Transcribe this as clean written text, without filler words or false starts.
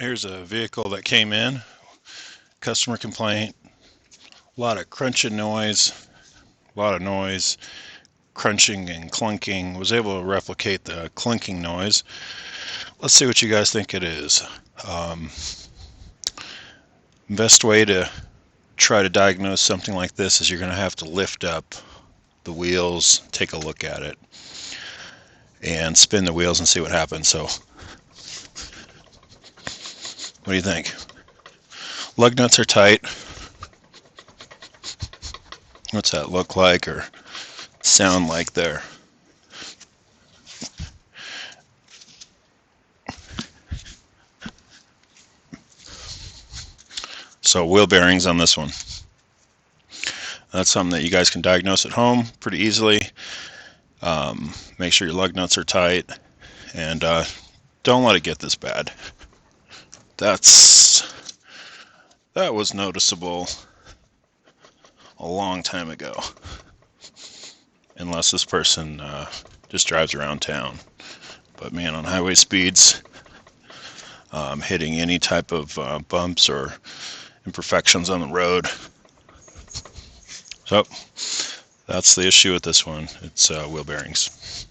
Here's a vehicle that came in, customer complaint, a lot of crunching noise, crunching and clunking. Was able to replicate the clunking noise. Let's see what you guys think it is. Um, Best way to try to diagnose something like this is you're going to have to lift up the wheels, take a look at it, and spin the wheels and see what happens. So, what do you think? Lug nuts are tight. What's that look like or sound like there? So wheel bearings on this one. That's something that you guys can diagnose at home pretty easily. Make sure your lug nuts are tight, and don't let it get this bad. That was noticeable a long time ago, unless this person just drives around town. But man, on highway speeds, hitting any type of bumps or imperfections on the road. So that's the issue with this one. It's wheel bearings.